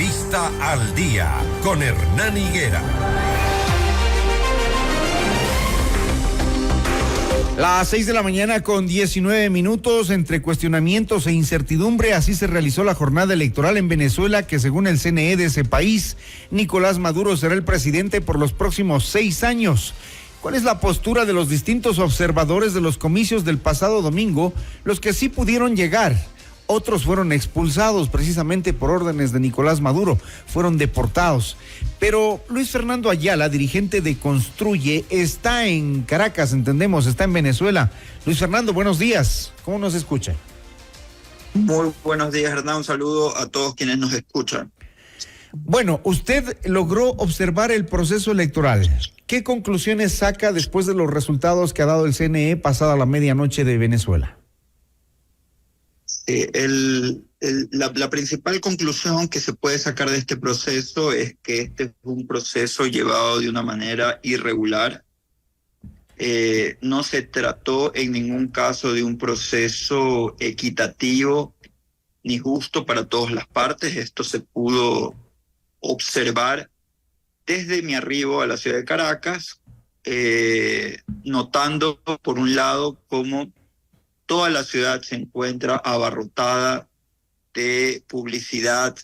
Entrevista al Día con Hernán Higuera. Las 6 de la mañana con 19 minutos, entre cuestionamientos e incertidumbre, así se realizó la jornada electoral en Venezuela, que según el CNE de ese país, Nicolás Maduro será el presidente por los próximos 6 años. ¿Cuál es la postura de los distintos observadores de los comicios del pasado domingo? Los que sí pudieron llegar, otros fueron expulsados precisamente por órdenes de Nicolás Maduro, fueron deportados. Pero Luis Fernando Ayala, dirigente de Construye, está en Caracas, entendemos, está en Venezuela. Luis Fernando, buenos días, ¿cómo nos escucha? Muy buenos días, Hernán, un saludo a todos quienes nos escuchan. Bueno, usted logró observar el proceso electoral. ¿Qué conclusiones saca después de los resultados que ha dado el CNE pasada la medianoche de Venezuela? La principal conclusión que se puede sacar de este proceso es que este es un proceso llevado de una manera irregular. No se trató en ningún caso de un proceso equitativo ni justo para todas las partes. Esto se pudo observar desde mi arribo a la ciudad de Caracas, notando por un lado cómo toda la ciudad se encuentra abarrotada de publicidad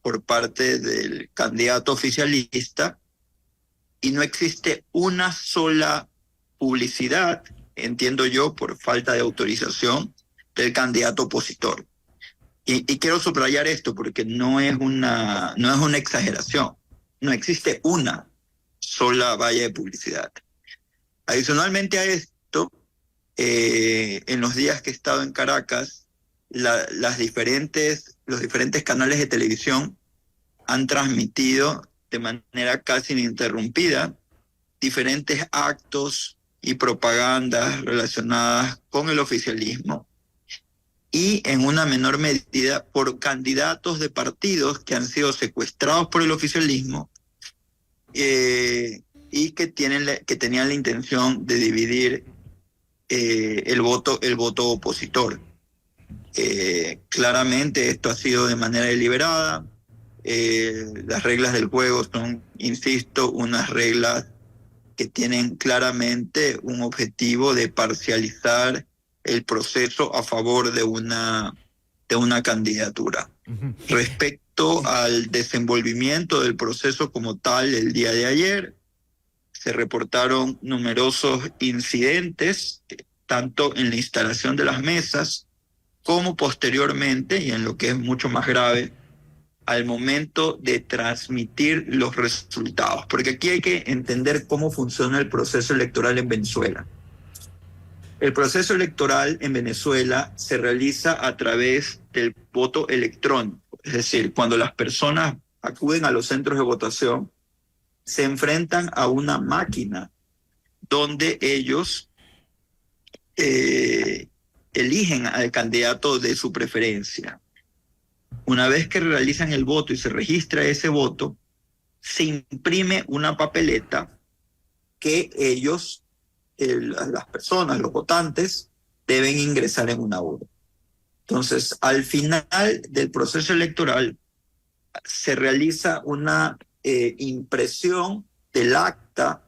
por parte del candidato oficialista y no existe una sola publicidad, entiendo yo, por falta de autorización del candidato opositor. Y quiero subrayar esto porque no es una exageración. No existe una sola valla de publicidad. Adicionalmente a esto, en los días que he estado en Caracas, los diferentes canales de televisión han transmitido de manera casi ininterrumpida diferentes actos y propagandas relacionadas con el oficialismo y en una menor medida por candidatos de partidos que han sido secuestrados por el oficialismo y que tenían la intención de dividir el voto opositor. Claramente esto ha sido de manera deliberada. Las reglas del juego son, insisto, unas reglas que tienen claramente un objetivo de parcializar el proceso a favor de una candidatura. Uh-huh. Respecto al desenvolvimiento del proceso como tal, el día de ayer se reportaron numerosos incidentes, tanto en la instalación de las mesas como posteriormente, y en lo que es mucho más grave, al momento de transmitir los resultados. Porque aquí hay que entender cómo funciona el proceso electoral en Venezuela. El proceso electoral en Venezuela se realiza a través del voto electrónico. Es decir, cuando las personas acuden a los centros de votación, se enfrentan a una máquina donde ellos eligen al candidato de su preferencia. Una vez que realizan el voto y se registra ese voto, se imprime una papeleta que ellos, las personas, los votantes, deben ingresar en una urna. Entonces, al final del proceso electoral, se realiza una impresión del acta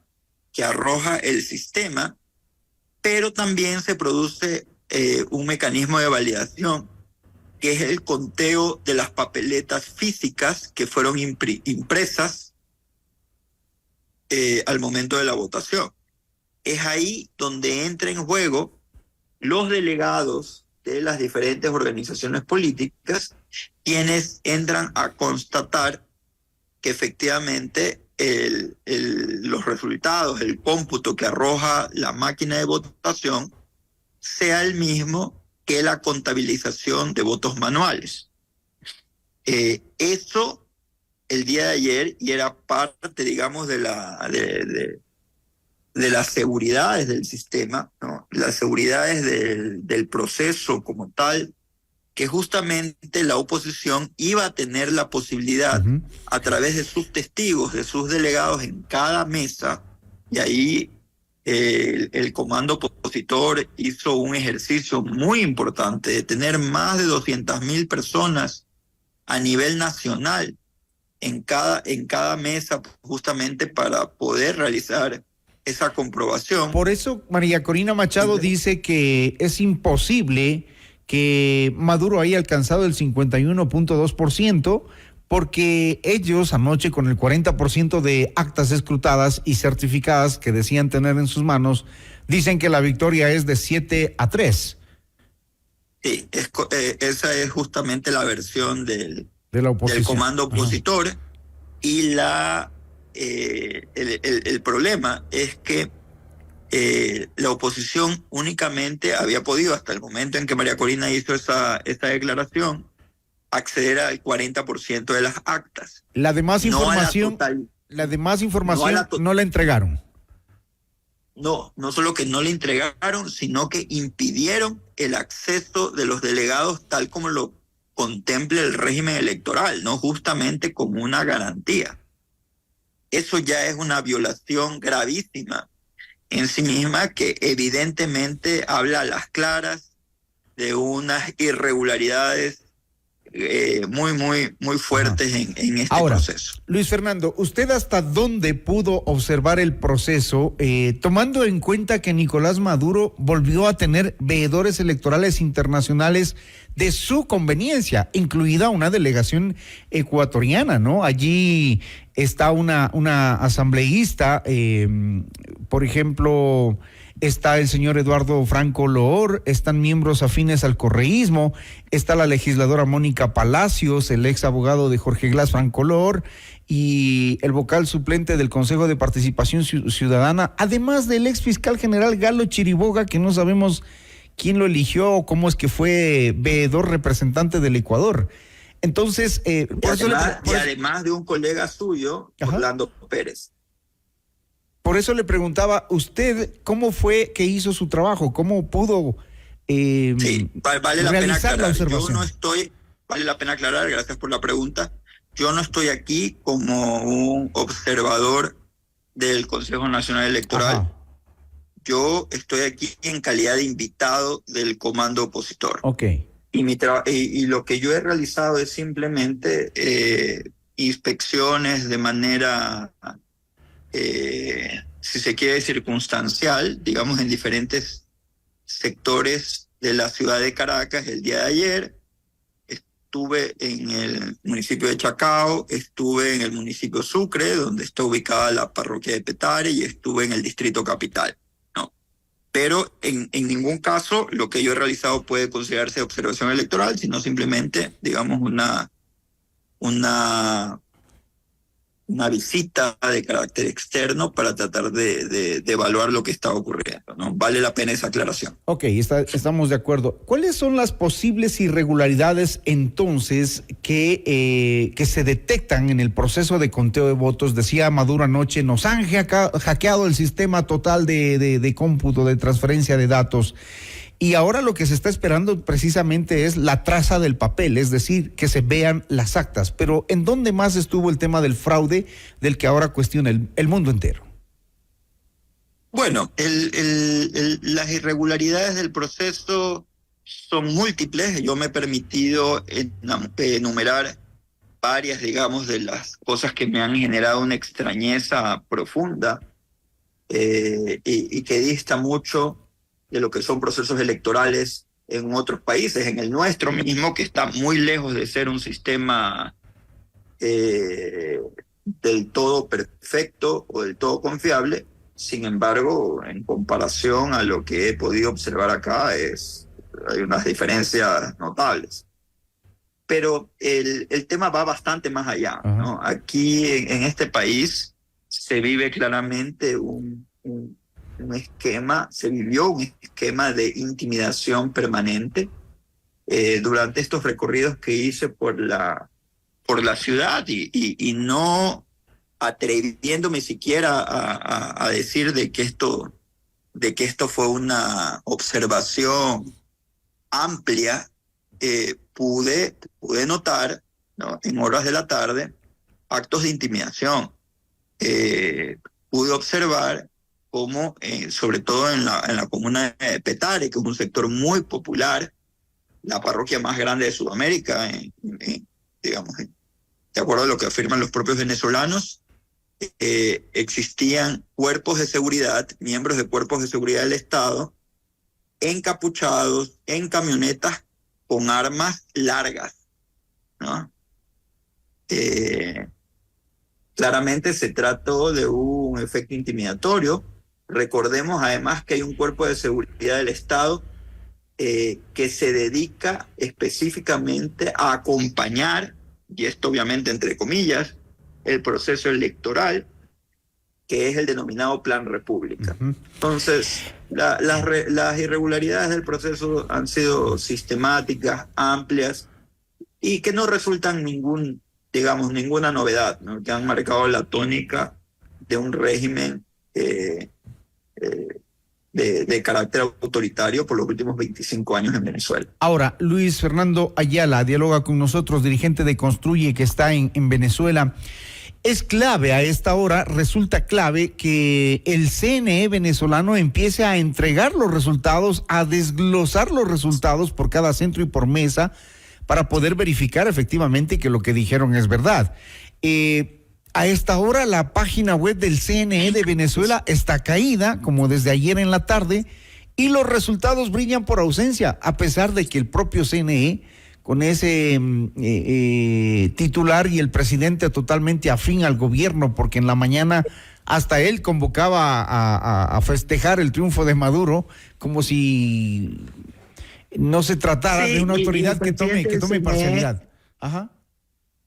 que arroja el sistema, pero también se produce un mecanismo de validación, que es el conteo de las papeletas físicas que fueron impresas al momento de la votación. Es ahí donde entra en juego los delegados de las diferentes organizaciones políticas, quienes entran a constatar que efectivamente los resultados, el cómputo que arroja la máquina de votación, sea el mismo que la contabilización de votos manuales. Eso el día de ayer, y era parte, digamos, de las seguridades del sistema, ¿no? Las seguridades del proceso como tal, que justamente la oposición iba a tener la posibilidad, uh-huh, a través de sus testigos, de sus delegados en cada mesa, y ahí el comando opositor hizo un ejercicio muy importante de tener más de 200,000 personas a nivel nacional en cada mesa justamente para poder realizar esa comprobación. Por eso María Corina Machado dice que es imposible que Maduro haya alcanzado el 51.2%, porque ellos anoche, con el 40% de actas escrutadas y certificadas que decían tener en sus manos, dicen que la victoria es de 7-3. Sí, esa es justamente la versión de la oposición, del comando opositor. Ajá. Y el problema es que la oposición únicamente había podido, hasta el momento en que María Corina hizo esta declaración, acceder al 40% de las actas. La demás información, no la entregaron. No solo que no le entregaron, sino que impidieron el acceso de los delegados tal como lo contempla el régimen electoral, no justamente como una garantía. Eso ya es una violación gravísima en sí misma, que evidentemente habla a las claras de unas irregularidades muy fuertes en este proceso. Luis Fernando, ¿usted hasta dónde pudo observar el proceso, tomando en cuenta que Nicolás Maduro volvió a tener veedores electorales internacionales de su conveniencia, incluida una delegación ecuatoriana, ¿no? Allí está una asambleísta, por ejemplo, está el señor Eduardo Franco Loor, están miembros afines al correísmo, está la legisladora Mónica Palacios, el ex abogado de Jorge Glass, Franco Loor, y el vocal suplente del Consejo de Participación Ciudadana, además del ex fiscal general Galo Chiriboga, que no sabemos quién lo eligió o cómo es que fue veedor representante del Ecuador. Entonces, además de un colega suyo, Orlando Pérez. Por eso le preguntaba, ¿usted cómo fue que hizo su trabajo? ¿Cómo pudo sí, vale la pena aclarar. La observación? Vale la pena aclarar, gracias por la pregunta. Yo no estoy aquí como un observador del Consejo Nacional Electoral. Ajá. Yo estoy aquí en calidad de invitado del comando opositor. Okay. Y lo que yo he realizado es simplemente inspecciones de manera, si se quiere, circunstancial, digamos, en diferentes sectores de la ciudad de Caracas. El día de ayer estuve en el municipio de Chacao, estuve en el municipio Sucre, donde está ubicada la parroquia de Petare, y estuve en el distrito capital. Pero en ningún caso lo que yo he realizado puede considerarse observación electoral, sino simplemente, digamos, una visita de carácter externo para tratar de evaluar lo que está ocurriendo, ¿no? Vale la pena esa aclaración. Ok, estamos de acuerdo. ¿Cuáles son las posibles irregularidades entonces que se detectan en el proceso de conteo de votos? Decía Maduro anoche, nos han hackeado el sistema total de cómputo, de transferencia de datos. Y ahora lo que se está esperando precisamente es la traza del papel, es decir, que se vean las actas. Pero ¿en dónde más estuvo el tema del fraude del que ahora cuestiona el mundo entero? Bueno, las irregularidades del proceso son múltiples. Yo me he permitido enumerar varias, digamos, de las cosas que me han generado una extrañeza profunda y que dista mucho de lo que son procesos electorales en otros países, en el nuestro mismo, que está muy lejos de ser un sistema del todo perfecto o del todo confiable. Sin embargo, en comparación a lo que he podido observar acá, hay unas diferencias notables. Pero el tema va bastante más allá, ¿no? Aquí en este país se vive claramente se vivió un esquema de intimidación permanente durante estos recorridos que hice por la ciudad y no atreviéndome siquiera a decir de que esto fue una observación amplia. Pude notar, ¿no?, en horas de la tarde, actos de intimidación. Pude observar cómo, sobre todo en la comuna de Petare, que es un sector muy popular, la parroquia más grande de Sudamérica, digamos, de acuerdo a lo que afirman los propios venezolanos, existían cuerpos de seguridad, miembros de cuerpos de seguridad del Estado, encapuchados en camionetas con armas largas, ¿no? Claramente se trató de un efecto intimidatorio. Recordemos además que hay un cuerpo de seguridad del Estado que se dedica específicamente a acompañar, y esto obviamente entre comillas, el proceso electoral, que es el denominado Plan República. Entonces, las irregularidades del proceso han sido sistemáticas, amplias, y que no resultan ninguna novedad, ¿no? Que han marcado la tónica de un régimen de carácter autoritario por los últimos 25 años en Venezuela. Ahora, Luis Fernando Ayala dialoga con nosotros, dirigente de Construye, que está en Venezuela. Es clave a esta hora, resulta clave que el CNE venezolano empiece a entregar los resultados, a desglosar los resultados por cada centro y por mesa para poder verificar efectivamente que lo que dijeron es verdad. A esta hora la página web del CNE de Venezuela está caída, como desde ayer en la tarde, y los resultados brillan por ausencia, a pesar de que el propio CNE, con ese titular y el presidente totalmente afín al gobierno, porque en la mañana hasta él convocaba a festejar el triunfo de Maduro, como si no se tratara de una autoridad que tome parcialidad. Ajá.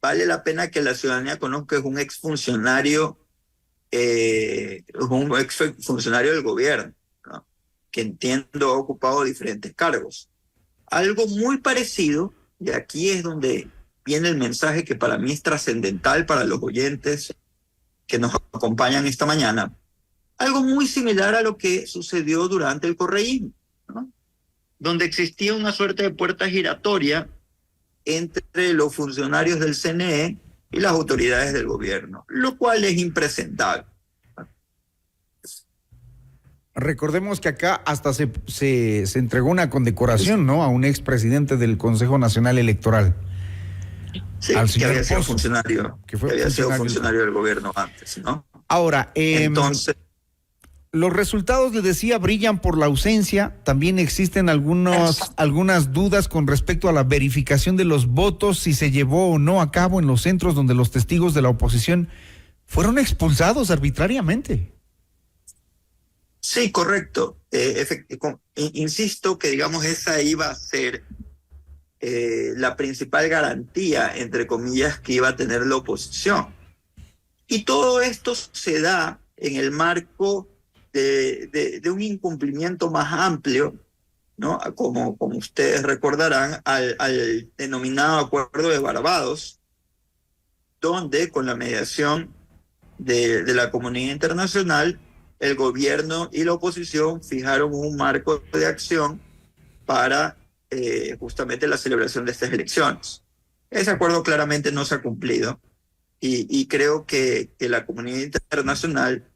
Vale la pena que la ciudadanía conozca que es un exfuncionario del gobierno, ¿no? Que entiendo ha ocupado diferentes cargos. Algo muy parecido, y aquí es donde viene el mensaje que para mí es trascendental para los oyentes que nos acompañan esta mañana, algo muy similar a lo que sucedió durante el correísmo, ¿no? Donde existía una suerte de puerta giratoria entre los funcionarios del CNE y las autoridades del gobierno, lo cual es impresentable. Recordemos que acá hasta se entregó una condecoración, ¿no?, a un expresidente del Consejo Nacional Electoral. Sí, que había sido funcionario, funcionario del gobierno antes, ¿no? Ahora, entonces, los resultados, le decía, brillan por la ausencia. También existen algunas dudas con respecto a la verificación de los votos, si se llevó o no a cabo en los centros donde los testigos de la oposición fueron expulsados arbitrariamente. Sí, correcto. Insisto que, digamos, esa iba a ser la principal garantía, entre comillas, que iba a tener la oposición. Y todo esto se da en el marco de un incumplimiento más amplio, ¿no? Como ustedes recordarán, al denominado Acuerdo de Barbados, donde con la mediación de la comunidad internacional, el gobierno y la oposición fijaron un marco de acción para justamente la celebración de estas elecciones. Ese acuerdo claramente no se ha cumplido y creo que la comunidad internacional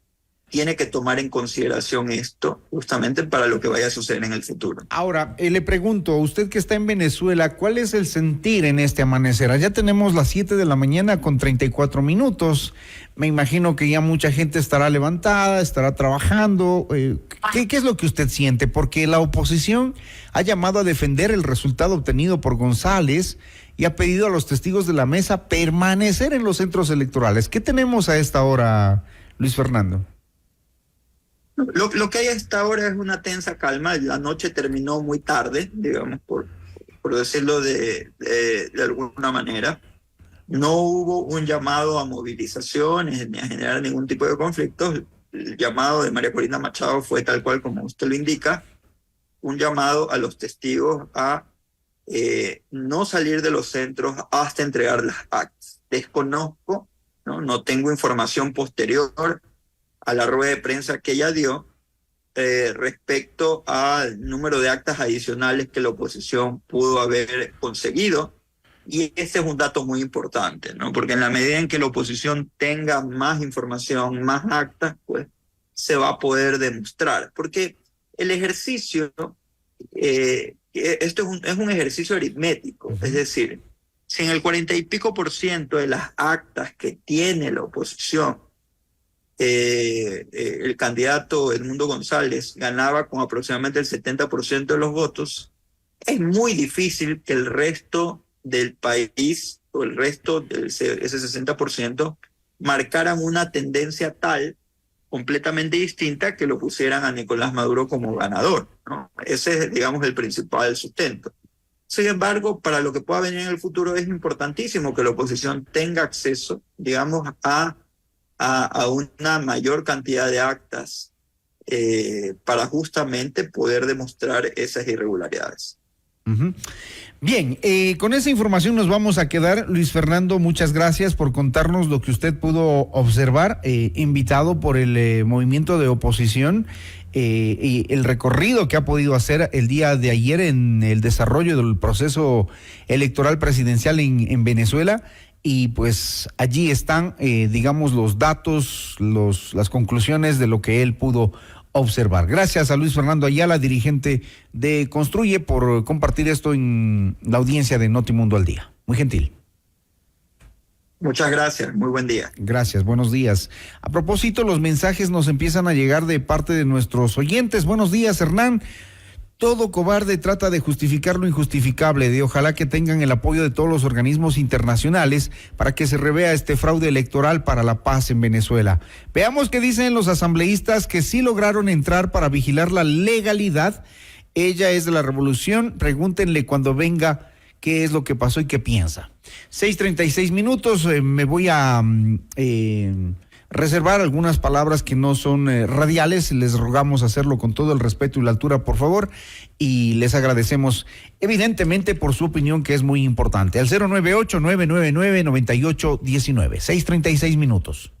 tiene que tomar en consideración esto justamente para lo que vaya a suceder en el futuro. Ahora, le pregunto, usted que está en Venezuela, ¿cuál es el sentir en este amanecer? Allá tenemos las 7 de la mañana con 34 minutos. Me imagino que ya mucha gente estará levantada, estará trabajando. ¿Qué es lo que usted siente? Porque la oposición ha llamado a defender el resultado obtenido por González y ha pedido a los testigos de la mesa permanecer en los centros electorales. ¿Qué tenemos a esta hora, Luis Fernando? Lo que hay hasta ahora es una tensa calma. La noche terminó muy tarde, digamos, por decirlo de alguna manera. No hubo un llamado a movilizaciones ni a generar ningún tipo de conflictos. El llamado de María Corina Machado fue tal cual como usted lo indica, un llamado a los testigos a no salir de los centros hasta entregar las actas. Desconozco, no tengo información posterior a la rueda de prensa que ella dio respecto al número de actas adicionales que la oposición pudo haber conseguido. Y ese es un dato muy importante, ¿no? Porque en la medida en que la oposición tenga más información, más actas, pues se va a poder demostrar. Porque el ejercicio, esto es un ejercicio aritmético, es decir, Si en el 40 y pico por ciento de las actas que tiene la oposición, el candidato Edmundo González ganaba con aproximadamente el 70% de los votos, es muy difícil que el resto del país o el resto de ese 60% marcaran una tendencia tal, completamente distinta, que lo pusieran a Nicolás Maduro como ganador, ¿no? Ese es, digamos, el principal sustento. Sin embargo, para lo que pueda venir en el futuro es importantísimo que la oposición tenga acceso, digamos, a una mayor cantidad de actas para justamente poder demostrar esas irregularidades. Uh-huh. Bien, con esa información nos vamos a quedar. Luis Fernando, muchas gracias por contarnos lo que usted pudo observar, invitado por el movimiento de oposición, y el recorrido que ha podido hacer el día de ayer en el desarrollo del proceso electoral presidencial en Venezuela. Y pues allí están, digamos, los datos, las conclusiones de lo que él pudo observar. Gracias a Luis Fernando Ayala, dirigente de Construye, por compartir esto en la audiencia de Notimundo al Día. Muy gentil. Muchas gracias, muy buen día. Gracias, buenos días. A propósito, los mensajes nos empiezan a llegar de parte de nuestros oyentes. Buenos días, Hernán. Todo cobarde trata de justificar lo injustificable, de ojalá que tengan el apoyo de todos los organismos internacionales para que se revea este fraude electoral para la paz en Venezuela. Veamos qué dicen los asambleístas que sí lograron entrar para vigilar la legalidad. Ella es de la revolución, pregúntenle cuando venga qué es lo que pasó y qué piensa. 6:36, me voy a reservar algunas palabras que no son radiales. Les rogamos hacerlo con todo el respeto y la altura, por favor, y les agradecemos evidentemente por su opinión, que es muy importante. Al 098-999-9819, 6:36.